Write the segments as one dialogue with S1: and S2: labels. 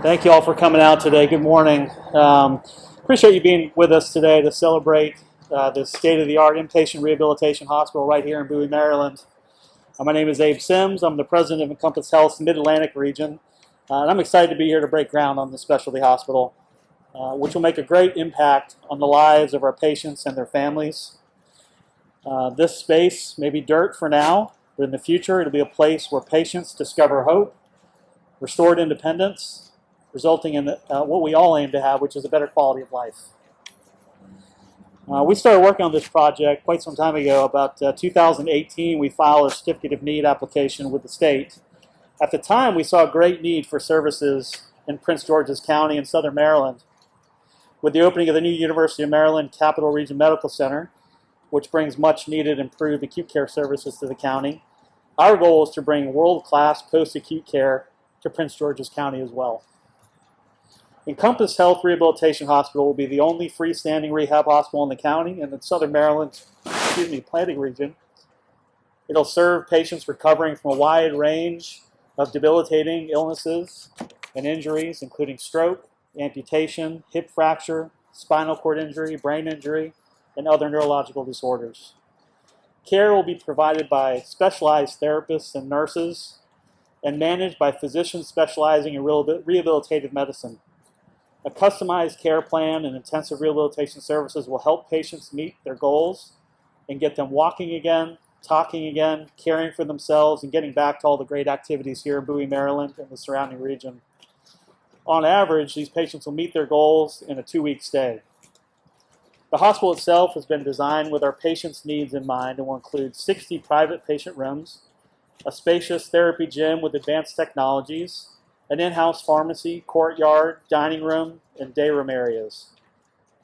S1: Thank you all for coming out today. Good morning. Appreciate you being with us today to celebrate the state-of-the-art inpatient rehabilitation hospital right here in Bowie, Maryland. My name is Abe Sims. I'm the president of Encompass Health's Mid-Atlantic region, and I'm excited to be here to break ground on this specialty hospital, which will make a great impact on the lives of our patients and their families. This space may be dirt for now, but in the future it'll be a place where patients discover hope, restored independence, resulting in what we all aim to have, which is a better quality of life. We started working on this project quite some time ago. About 2018, we filed a certificate of need application with the state. At the time, we saw a great need for services in Prince George's County and Southern Maryland. With the opening of the new University of Maryland Capital Region Medical Center, which brings much needed improved acute care services to the county, our goal is to bring world-class post-acute care to Prince George's County as well. Encompass Health Rehabilitation Hospital will be the only freestanding rehab hospital in the county and in Southern Maryland's planning region. It'll serve patients recovering from a wide range of debilitating illnesses and injuries, including stroke, amputation, hip fracture, spinal cord injury, brain injury, and other neurological disorders. Care will be provided by specialized therapists and nurses and managed by physicians specializing in rehabilitative medicine. A customized care plan and intensive rehabilitation services will help patients meet their goals and get them walking again, talking again, caring for themselves, and getting back to all the great activities here in Bowie, Maryland and the surrounding region. On average, these patients will meet their goals in a 2-week stay. The hospital itself has been designed with our patients' needs in mind and will include 60 private patient rooms, a spacious therapy gym with advanced technologies, an in-house pharmacy, courtyard, dining room, and day room areas.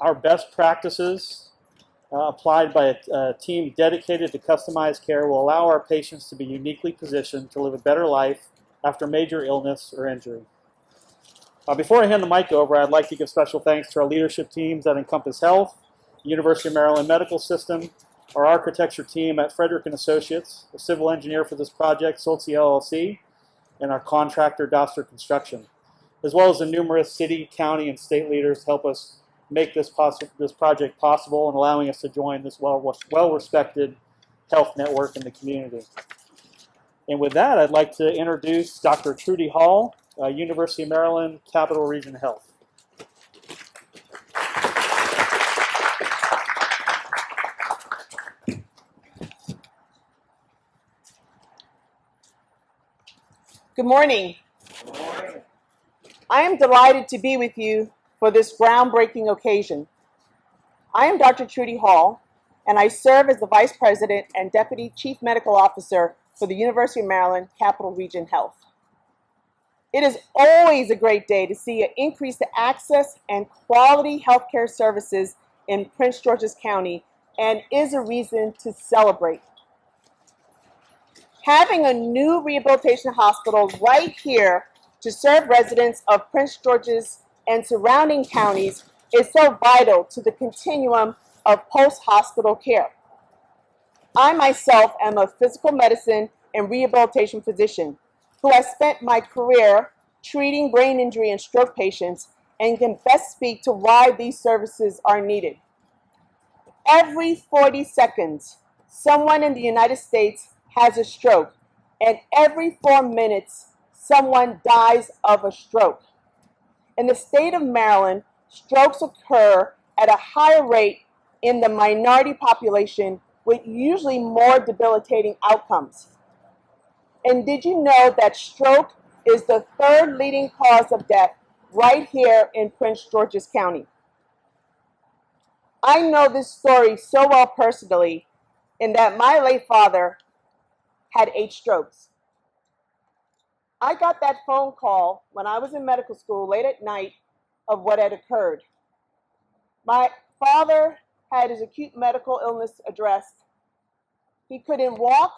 S1: Our best practices, applied by a team dedicated to customized care, will allow our patients to be uniquely positioned to live a better life after major illness or injury. Before I hand the mic over, I'd like to give special thanks to our leadership teams at Encompass Health, University of Maryland Medical System, our architecture team at Frederick & Associates, the civil engineer for this project, Solci LLC, and our contractor, Doster Construction, as well as the numerous city, county, and state leaders help us make this project possible and allowing us to join this well-respected health network in the community. And with that, I'd like to introduce Dr. Trudy Hall, University of Maryland Capital Region Health.
S2: Good morning. Good morning. I am delighted to be with you for this groundbreaking occasion. I am Dr. Trudy Hall, and I serve as the Vice President and Deputy Chief Medical Officer for the University of Maryland Capital Region Health. It is always a great day to see an increase to access and quality healthcare services in Prince George's County and is a reason to celebrate. Having a new rehabilitation hospital right here to serve residents of Prince George's and surrounding counties is so vital to the continuum of post-hospital care. I myself am a physical medicine and rehabilitation physician who has spent my career treating brain injury and stroke patients and can best speak to why these services are needed. Every 40 seconds, someone in the United States has a stroke, and every 4 minutes, someone dies of a stroke. In the state of Maryland, strokes occur at a higher rate in the minority population with usually more debilitating outcomes. And did you know that stroke is the third leading cause of death right here in Prince George's County? I know this story so well personally in that my late father had 8 strokes. I got that phone call when I was in medical school late at night of what had occurred. My father had his acute medical illness addressed. He couldn't walk,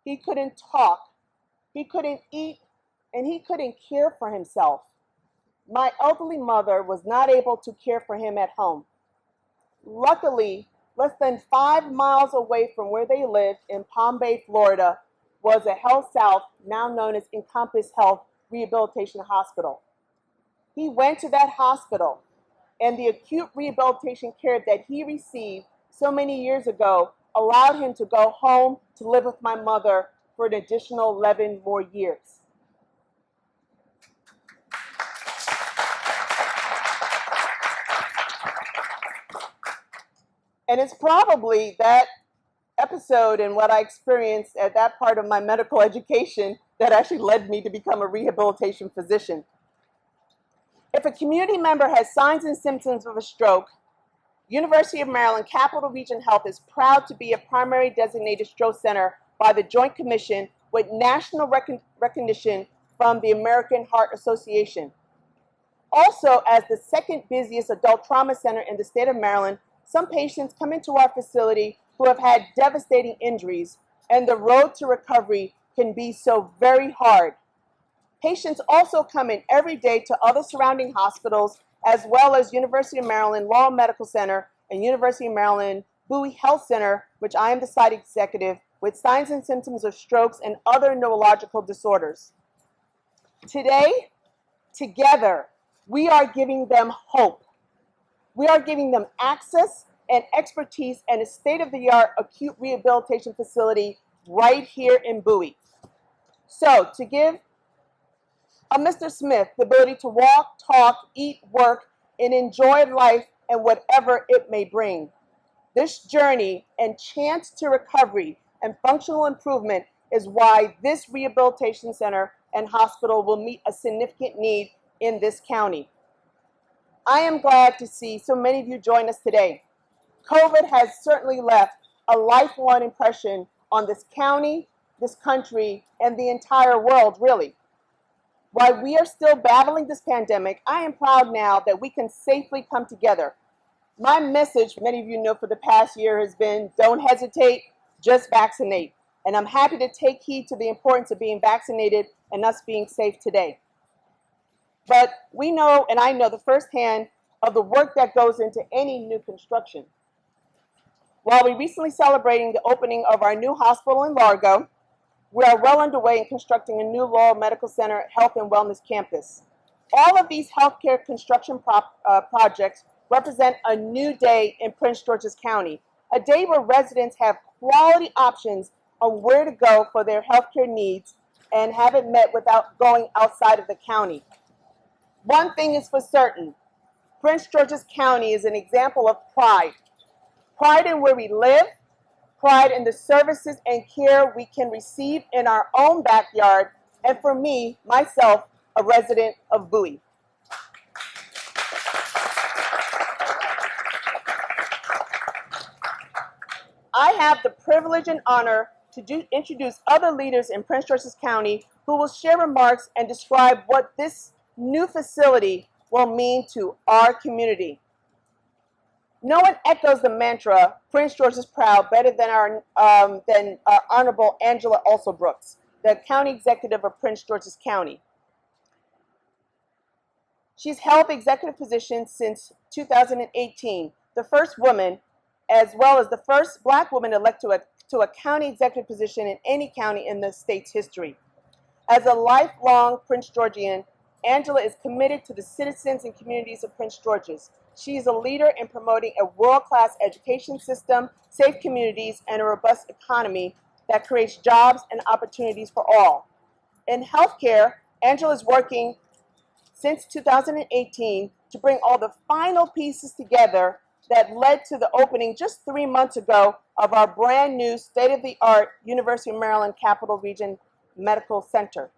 S2: he couldn't talk, he couldn't eat, and he couldn't care for himself. My elderly mother was not able to care for him at home. Luckily, less than 5 miles away from where they lived in Palm Bay, Florida, was a Health South, now known as Encompass Health Rehabilitation Hospital. He went to that hospital, and the acute rehabilitation care that he received so many years ago allowed him to go home to live with my mother for an additional 11 more years. And it's probably that episode and what I experienced at that part of my medical education that actually led me to become a rehabilitation physician. If a community member has signs and symptoms of a stroke, University of Maryland Capital Region Health is proud to be a primary designated stroke center by the Joint Commission with national recognition from the American Heart Association. Also, as the second busiest adult trauma center in the state of Maryland, some patients come into our facility who have had devastating injuries, and the road to recovery can be so very hard. Patients also come in every day to other surrounding hospitals, as well as University of Maryland Law Medical Center and University of Maryland Bowie Health Center, which I am the site executive, with signs and symptoms of strokes and other neurological disorders. Today, together, we are giving them hope. We are giving them access and expertise and a state-of-the-art acute rehabilitation facility right here in Bowie. So, to give Mr. Smith the ability to walk, talk, eat, work, and enjoy life and whatever it may bring. This journey and chance to recovery and functional improvement is why this rehabilitation center and hospital will meet a significant need in this county. I am glad to see so many of you join us today. COVID has certainly left a lifelong impression on this county, this country, and the entire world, really. While we are still battling this pandemic, I am proud now that we can safely come together. My message, many of you know, for the past year has been, don't hesitate, just vaccinate. And I'm happy to take heed to the importance of being vaccinated and us being safe today. But we know, and I know the firsthand of the work that goes into any new construction. While we recently celebrating the opening of our new hospital in Largo, we are well underway in constructing a new Laurel Medical Center Health and Wellness campus. All of these healthcare construction projects represent a new day in Prince George's County, a day where residents have quality options on where to go for their healthcare needs and have it met without going outside of the county. One thing is for certain, Prince George's County is an example of pride. Pride in where we live, pride in the services and care we can receive in our own backyard, and for me, myself, a resident of Bowie. I have the privilege and honor to introduce other leaders in Prince George's County who will share remarks and describe what this new facility will mean to our community. No one echoes the mantra, Prince George is proud, better than our Honorable Angela Alsobrooks, the County Executive of Prince George's County. She's held executive positions since 2018, the first woman, as well as the first Black woman elected to a county executive position in any county in the state's history. As a lifelong Prince Georgian, Angela is committed to the citizens and communities of Prince George's. She is a leader in promoting a world-class education system, safe communities, and a robust economy that creates jobs and opportunities for all. In healthcare, Angela is working since 2018 to bring all the final pieces together that led to the opening just 3 months ago of our brand new state-of-the-art University of Maryland Capital Region Medical Center.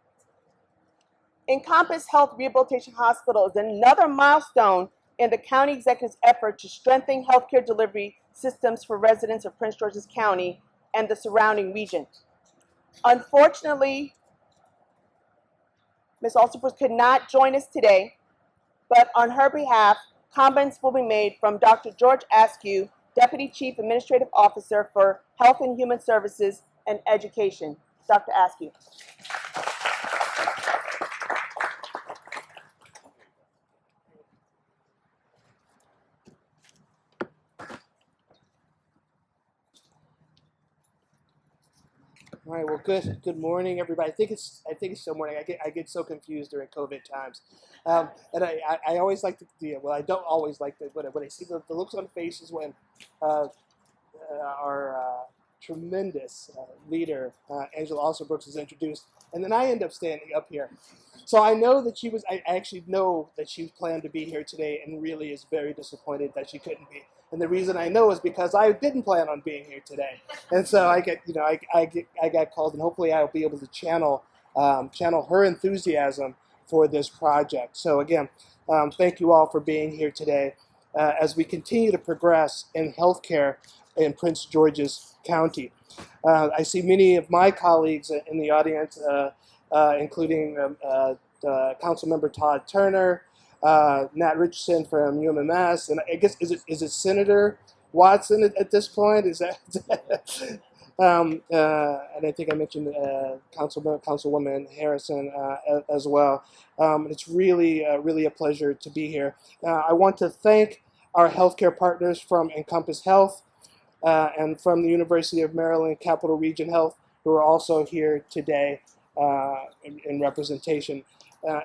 S2: Encompass Health Rehabilitation Hospital is another milestone in the county executive's effort to strengthen healthcare delivery systems for residents of Prince George's County and the surrounding region. Unfortunately, Ms. Alsobrooks could not join us today, but on her behalf, comments will be made from Dr. George Askew, Deputy Chief Administrative Officer for Health and Human Services and Education. Dr. Askew.
S3: All right. Well, good morning, everybody. I think it's still morning. I get so confused during COVID times, and I always like to. Yeah, well, I don't always like to, but when I see the looks on faces when uh, our tremendous leader Angela Also Brooks is introduced, and then I end up standing up here. So I know that she was. I actually know that she planned to be here today, and really is very disappointed that she couldn't be. And the reason I know is because I didn't plan on being here today, and so I got called, and hopefully I'll be able to channel her enthusiasm for this project. So again, thank you all for being here today as we continue to progress in healthcare in Prince George's County. I see many of my colleagues in the audience, including Councilmember Todd Turner, Nat Richardson from UMMS, and I guess is it Senator Watson at this point? Is that? And I think I mentioned Councilwoman Harrison as well. It's really a pleasure to be here. I want to thank our healthcare partners from Encompass Health and from the University of Maryland Capital Region Health, who are also here today in representation.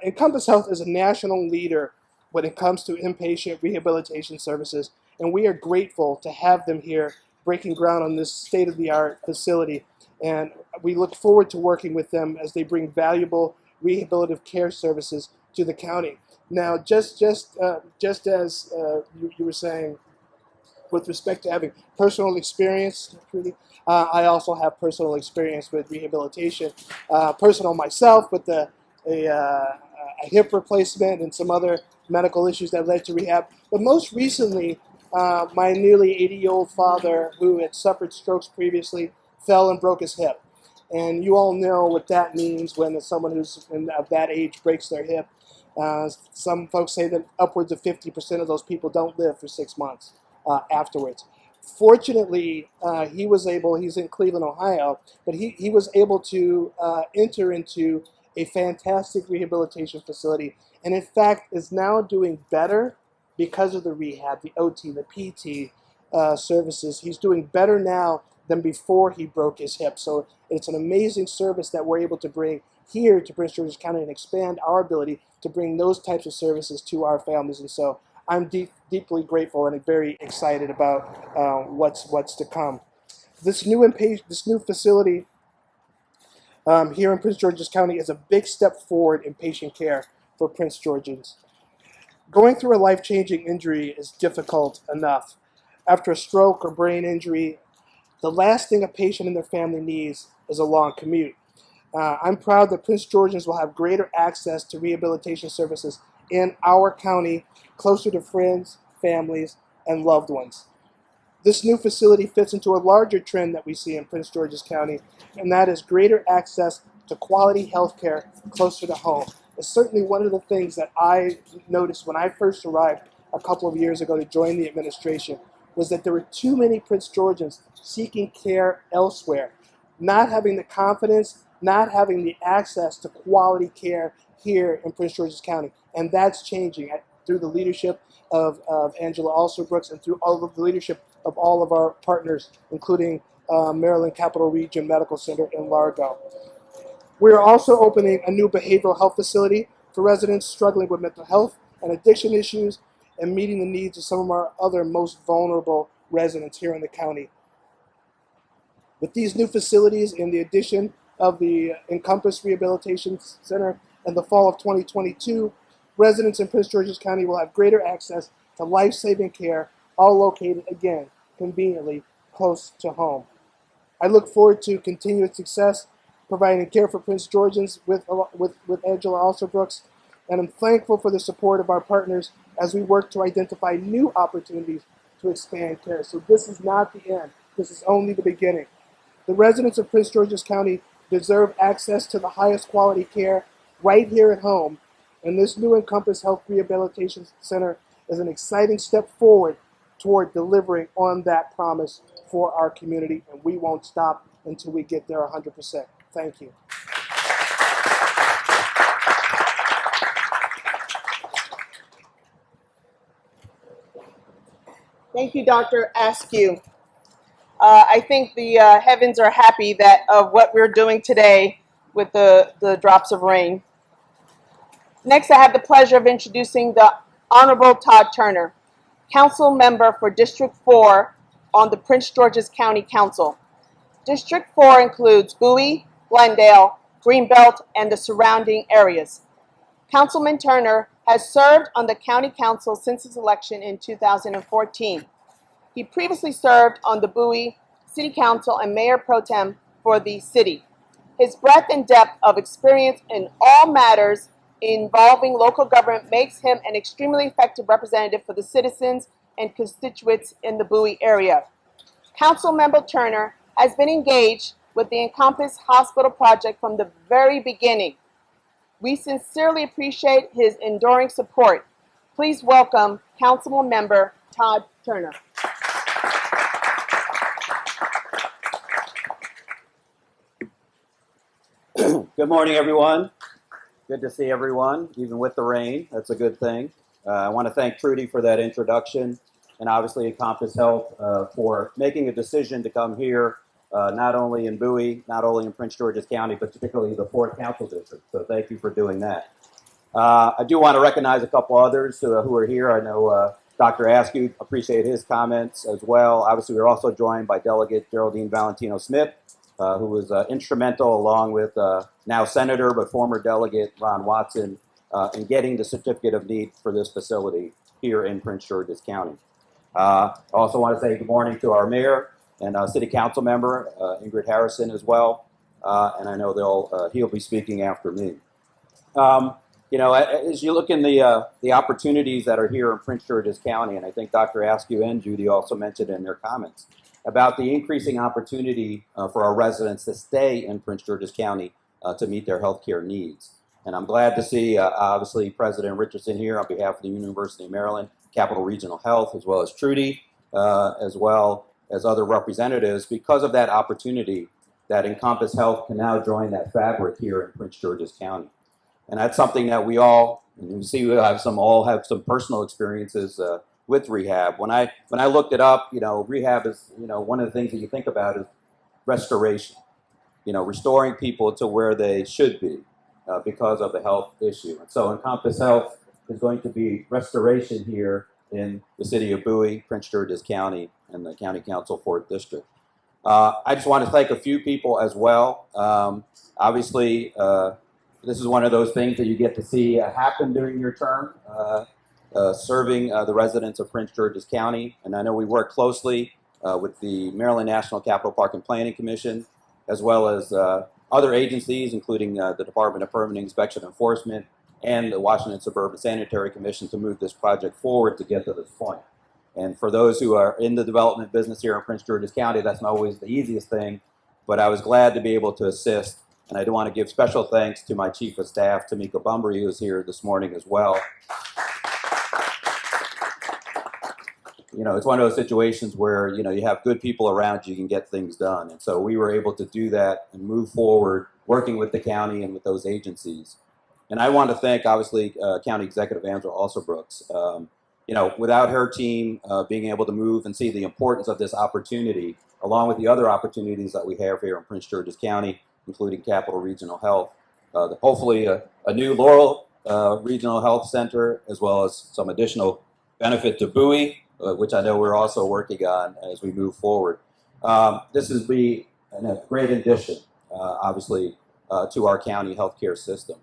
S3: Encompass Health is a national leader when it comes to inpatient rehabilitation services, and we are grateful to have them here breaking ground on this state-of-the-art facility. And we look forward to working with them as they bring valuable rehabilitative care services to the county. Now, just as you were saying, with respect to having personal experience, I also have personal experience with rehabilitation. Personal myself with a hip replacement and some other medical issues that led to rehab. But most recently, my nearly 80-year-old father, who had suffered strokes previously, fell and broke his hip. And you all know what that means when someone who's of that age breaks their hip. Some folks say that upwards of 50% of those people don't live for 6 months afterwards. Fortunately, he's in Cleveland, Ohio, but he was able to enter into a fantastic rehabilitation facility, and in fact is now doing better because of the rehab, the OT, the PT services. He's doing better now than before he broke his hip. So it's an amazing service that we're able to bring here to Prince George's County and expand our ability to bring those types of services to our families. And so I'm deeply grateful and very excited about what's to come. This new facility here in Prince George's County is a big step forward in patient care for Prince Georgians. Going through a life-changing injury is difficult enough. After a stroke or brain injury, the last thing a patient and their family needs is a long commute. I'm proud that Prince Georgians will have greater access to rehabilitation services in our county, closer to friends, families, and loved ones. This new facility fits into a larger trend that we see in Prince George's County, and that is greater access to quality health care closer to home. It's certainly one of the things that I noticed when I first arrived a couple of years ago to join the administration, was that there were too many Prince Georgians seeking care elsewhere, not having the confidence, not having the access to quality care here in Prince George's County. And that's changing through the leadership of Angela Also Brooks and through all of the leadership of all of our partners, including Maryland Capital Region Medical Center in Largo. We are also opening a new behavioral health facility for residents struggling with mental health and addiction issues, and meeting the needs of some of our other most vulnerable residents here in the county. With these new facilities and the addition of the Encompass Rehabilitation Center in the fall of 2022, residents in Prince George's County will have greater access to life-saving care, all located, again, conveniently close to home. I look forward to continued success providing care for Prince Georgians with Angela Also Brooks, and I'm thankful for the support of our partners as we work to identify new opportunities to expand care. So this is not the end. This is only the beginning. The residents of Prince George's County deserve access to the highest quality care right here at home, and this new Encompass Health Rehabilitation Center is an exciting step forward toward delivering on that promise for our community, and we won't stop until we get there 100%. Thank you.
S2: Thank you, Dr. Askew. I think the heavens are happy that of what we're doing today with the drops of rain. Next, I have the pleasure of introducing the Honorable Todd Turner, Council Member for District 4 on the Prince George's County Council. District 4 includes Bowie, Glendale, Greenbelt, and the surrounding areas. Councilman Turner has served on the County Council since his election in 2014. He previously served on the Bowie City Council and Mayor Pro Tem for the city. His breadth and depth of experience in all matters involving local government makes him an extremely effective representative for the citizens and constituents in the Bowie area. Councilmember Turner has been engaged with the Encompass Hospital project from the very beginning. We sincerely appreciate his enduring support. Please welcome Councilmember Todd Turner.
S4: Good morning, everyone. Good to see everyone, even with the rain. That's a good thing. I want to thank Trudy for that introduction, and obviously Encompass Health for making a decision to come here, not only in Bowie, not only in Prince George's County, but particularly the 4th Council District. So thank you for doing that. I do want to recognize a couple others who are here. I know Dr. Askew, appreciate his comments as well. Obviously, we're also joined by Delegate Geraldine Valentino-Smith, who was instrumental, along with now Senator, but former Delegate Ron Watson, in getting the certificate of need for this facility here in Prince George's County. I also want to say good morning to our mayor and city council member, Ingrid Harrison, as well. And I know he'll be speaking after me. You know, as you look in the opportunities that are here in Prince George's County, and I think Dr. Askew and Judy also mentioned in their comments, about the increasing opportunity for our residents to stay in Prince George's County to meet their healthcare needs. And I'm glad to see, obviously, President Richardson here on behalf of the University of Maryland, Capital Regional Health, as well as Trudy, as well as other representatives, because of that opportunity that Encompass Health can now join that fabric here in Prince George's County. And that's something that we all, and you see, we have some personal experiences with rehab. When I looked it up, you know, rehab is, you know, one of the things that you think about is restoration. You know, restoring people to where they should be because of the health issue. And so Encompass Health is going to be restoration here in the city of Bowie, Prince George's County, and the County Council 4th District. I just want to thank a few people as well. Obviously, this is one of those things that you get to see happen during your term. Serving the residents of Prince George's County. And I know we work closely with the Maryland National Capital Park and Planning Commission, as well as other agencies, including the Department of Permanent Inspection and Enforcement and the Washington Suburban Sanitary Commission, to move this project forward to get to this point. And for those who are in the development business here in Prince George's County, that's not always the easiest thing, but I was glad to be able to assist. And I do want to give special thanks to my Chief of Staff, Tamika Bumbry, who is here this morning as well. You know, it's one of those situations where, you know, you have good people around you, you can get things done. And so we were able to do that and move forward, working with the county and with those agencies. And I want to thank, obviously, County Executive Angela Alsobrooks. You know, without her team being able to move and see the importance of this opportunity, along with the other opportunities that we have here in Prince George's County, including Capital Regional Health, hopefully a new Laurel Regional Health Center, as well as some additional benefit to Bowie, which I know we're also working on as we move forward. This is a great addition, obviously, to our county healthcare system.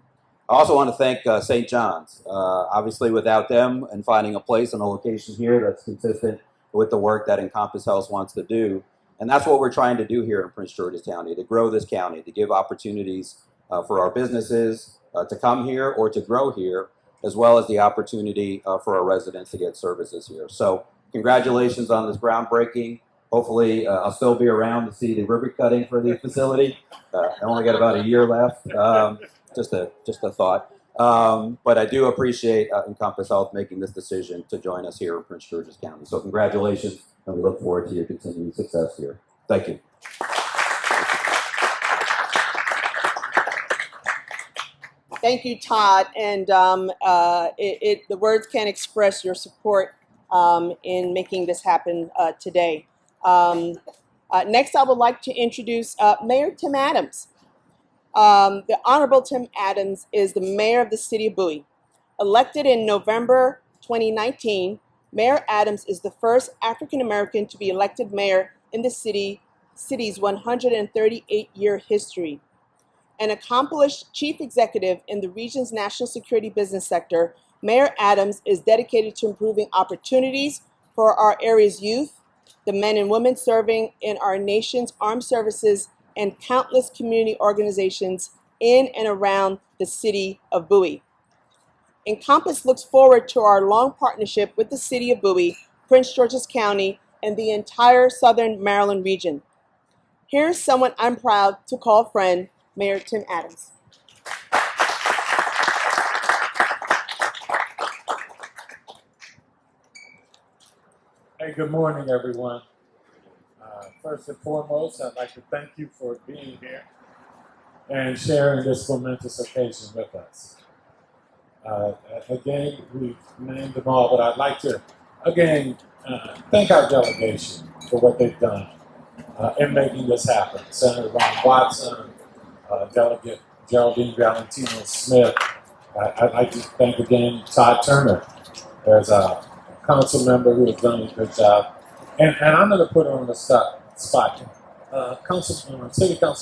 S4: I also want to thank St. John's. Obviously, without them and finding a place and a location here that's consistent with the work that Encompass Health wants to do. And that's what we're trying to do here in Prince George's County, to grow this county, to give opportunities for our businesses to come here or to grow here, as well as the opportunity for our residents to get services here. So congratulations on this groundbreaking. Hopefully I'll still be around to see the ribbon cutting for the facility. I only got about a year left, just a thought. But I do appreciate Encompass Health making this decision to join us here in Prince George's County. So congratulations, and we look forward to your continued success here. Thank you.
S2: Thank you, Todd. And the words can't express your support in making this happen today. Next, I would like to introduce Mayor Tim Adams. The Honorable Tim Adams is the mayor of the city of Bowie. Elected in November 2019, Mayor Adams is the first African American to be elected mayor in the city's 138-year history. An accomplished chief executive in the region's national security business sector, Mayor Adams is dedicated to improving opportunities for our area's youth, the men and women serving in our nation's armed services, and countless community organizations in and around the city of Bowie. Encompass looks forward to our long partnership with the city of Bowie, Prince George's County, and the entire Southern Maryland region. Here's someone I'm proud to call friend, Mayor Tim Adams.
S5: Hey, good morning, everyone. First and foremost, I'd like to thank you for being here and sharing this momentous occasion with us. Again, we've named them all, but I'd like to, again, thank our delegation for what they've done in making this happen. Senator Ron Watson, Delegate Geraldine Valentino-Smith. I'd like to thank again Todd Turner as a council member who has done a good job. And I'm going to put her on the spot. City Council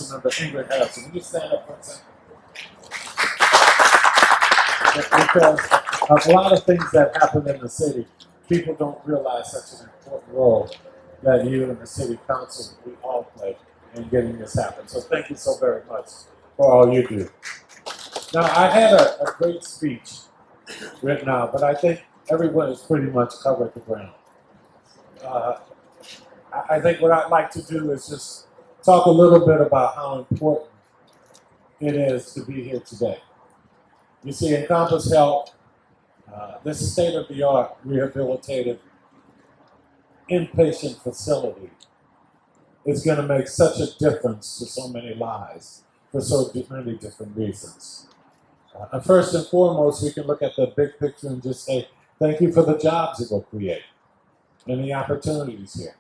S5: Member Ingrid Harrison, will you stand up for a second? Because a lot of things that happen in the city, people don't realize such an important role that you and the City Council, we all play in getting this happen. So thank you so very much for all you do. Now, I had a great speech written out, but I think everyone has pretty much covered the ground. I think what I'd like to do is just talk a little bit about how important it is to be here today. You see, Encompass Health, this state-of-the-art rehabilitative inpatient facility is going to make such a difference to so many lives for so many different reasons. First and foremost, we can look at the big picture and just say, thank you for the jobs it will create and the opportunities here.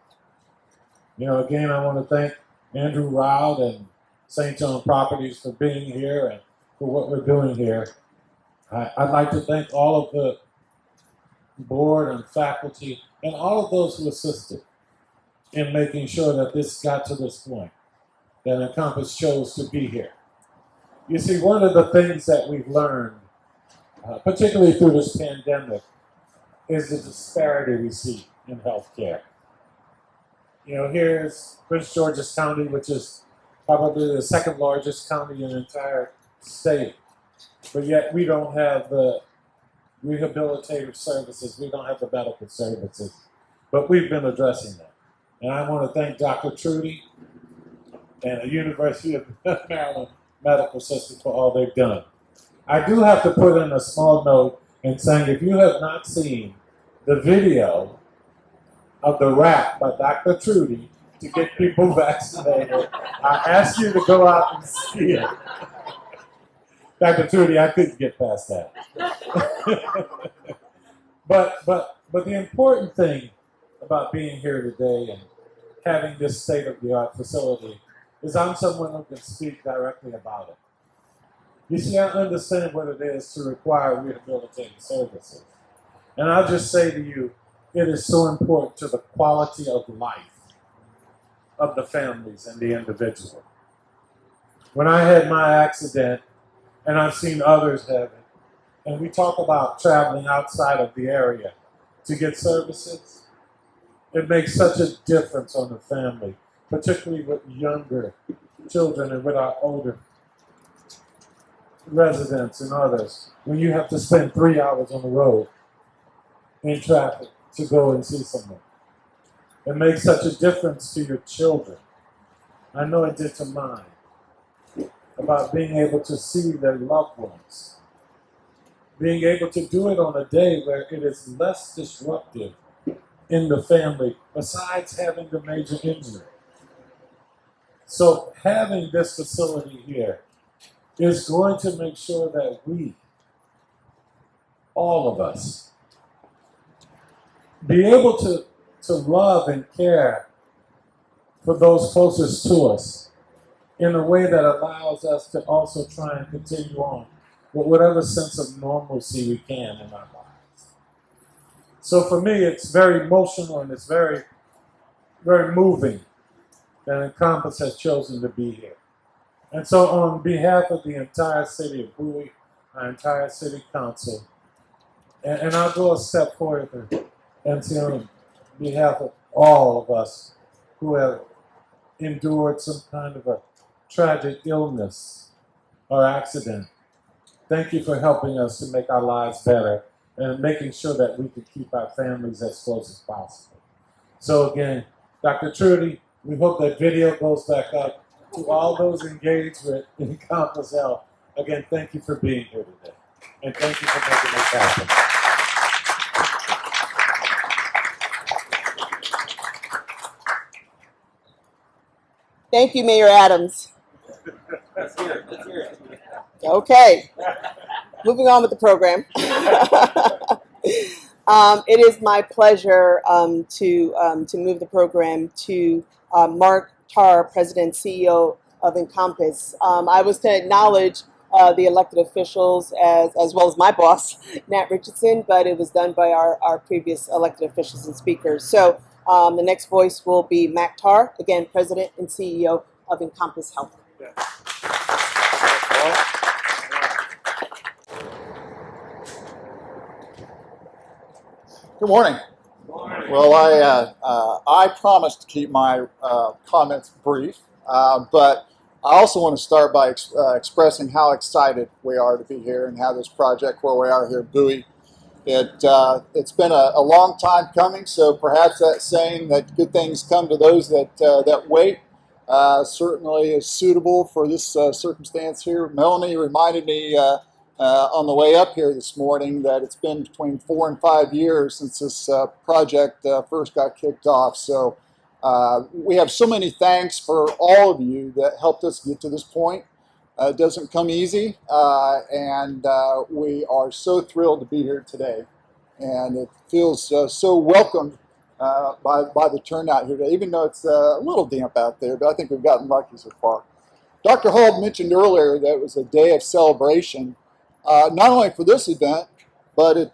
S5: You know, again, I want to thank Andrew Rowd and St. John Properties for being here and for what we're doing here. I'd like to thank all of the board and faculty and all of those who assisted in making sure that this got to this point, that Encompass chose to be here. You see, one of the things that we've learned, particularly through this pandemic, is the disparity we see in healthcare. You know, here's Prince George's County, which is probably the second largest county in the entire state, but yet we don't have the rehabilitative services, we don't have the medical services, but we've been addressing that. And I want to thank Dr. Trudy and the University of Maryland medical system for all they've done. I do have to put in a small note in saying if you have not seen the video of the rap by Dr. Trudy to get people vaccinated, I ask you to go out and see it. Dr. Trudy, I couldn't get past that. But the important thing about being here today and having this state-of-the-art facility is I'm someone who can speak directly about it. You see, I understand what it is to require rehabilitative services. And I'll just say to you, it is so important to the quality of life of the families and the individual. When I had my accident, and I've seen others have it, and we talk about traveling outside of the area to get services, it makes such a difference on the family, particularly with younger children and with our older residents and others, when you have to spend 3 hours on the road in traffic to go and see someone. It makes such a difference to your children. I know it did to mine, about being able to see their loved ones, being able to do it on a day where it is less disruptive in the family, besides having the major injury. So having this facility here is going to make sure that we, all of us, be able to love and care for those closest to us in a way that allows us to also try and continue on with whatever sense of normalcy we can in our lives. So for me, it's very emotional and it's very, very moving that Encompass has chosen to be here. And so on behalf of the entire city of Bowie, our entire city council, and I'll go a step further and say on behalf of all of us who have endured some kind of a tragic illness or accident, thank you for helping us to make our lives better and making sure that we can keep our families as close as possible. So again, Dr. Trudy, we hope that video goes back up. To all those engaged with Encompass Health, again, thank you for being here today. And thank you for making this happen.
S2: Thank you, Mayor Adams.
S4: Let's hear it. Let's hear it.
S2: Okay, moving on with the program. It is my pleasure to move the program to Mark Tarr, President CEO of Encompass. I was to acknowledge the elected officials as well as my boss, Nat Richardson, but it was done by our previous elected officials and speakers. So the next voice will be Mac Tarr, again, President and CEO of Encompass Health.
S6: Good morning. Well, I promised to keep my comments brief, but I also want to start by expressing how excited we are to be here and have this project where we are here at Bowie. It's been a long time coming, so perhaps that saying that good things come to those that wait certainly is suitable for this circumstance here. Melanie reminded me on the way up here this morning that it's been between 4 and 5 years since this project first got kicked off. So we have so many thanks for all of you that helped us get to this point. It doesn't come easy, and we are so thrilled to be here today. And it feels so welcomed by the turnout here today, even though it's a little damp out there, but I think we've gotten lucky so far. Dr. Hall mentioned earlier that it was a day of celebration. Not only for this event, but it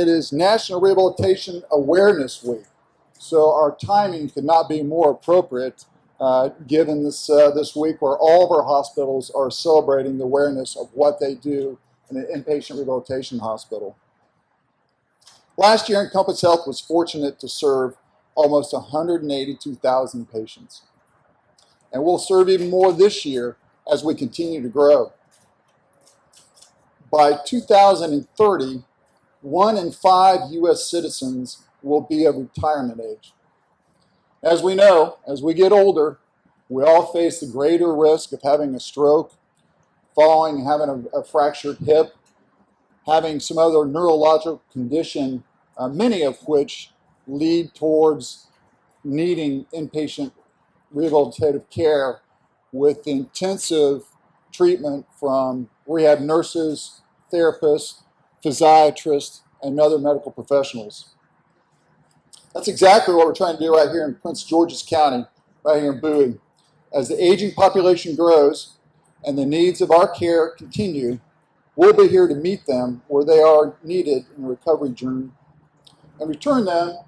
S6: is National Rehabilitation Awareness Week. So our timing could not be more appropriate given this week where all of our hospitals are celebrating the awareness of what they do in an inpatient rehabilitation hospital. Last year, Encompass Health was fortunate to serve almost 182,000 patients. And we'll serve even more this year as we continue to grow. By 2030, 1 in 5 U.S. citizens will be of retirement age. As we know, as we get older, we all face the greater risk of having a stroke, falling, having a fractured hip, having some other neurological condition, many of which lead towards needing inpatient rehabilitative care with intensive treatment from rehab nurses, therapists, physiatrists, and other medical professionals. That's exactly what we're trying to do right here in Prince George's County, right here in Bowie. As the aging population grows and the needs of our care continue, we'll be here to meet them where they are needed in the recovery journey and return them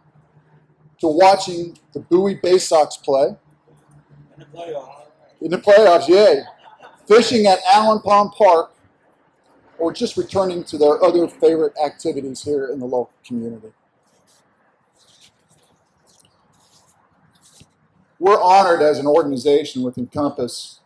S6: to watching the Bowie Bay Sox play. In the playoffs, yay. Fishing at Allen Pond Park, or just returning to their other favorite activities here in the local community. We're honored as an organization with Encompass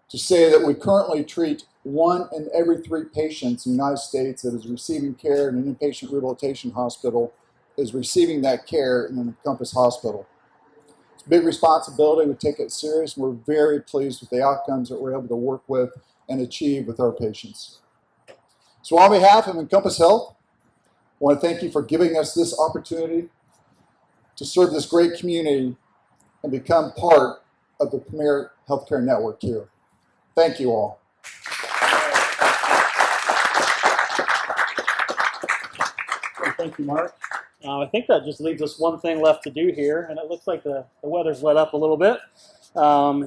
S6: to say that we currently treat 1 in every 3 patients in the United States that is receiving care in an inpatient rehabilitation hospital is receiving that care in an Encompass hospital. It's a big responsibility. We take it serious. We're very pleased with the outcomes that we're able to work with and achieve with our patients. So on behalf of Encompass Health, I want to thank you for giving us this opportunity to serve this great community and become part of the premier healthcare network here. Thank you all.
S1: Thank you, Mark. I think that just leaves us one thing left to do here, and it looks like the weather's let up a little bit,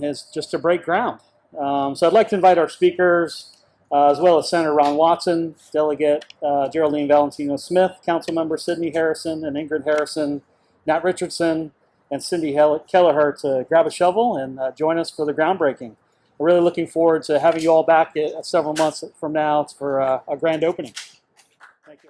S1: is just to break ground. So I'd like to invite our speakers, as well as Senator Ron Watson, Delegate Geraldine Valentino-Smith, Councilmember Sidney Harrison and Ingrid Harrison, Nat Richardson, and Cindy Kelleher to grab a shovel and join us for the groundbreaking. We're really looking forward to having you all back several months from now for a grand opening. Thank you.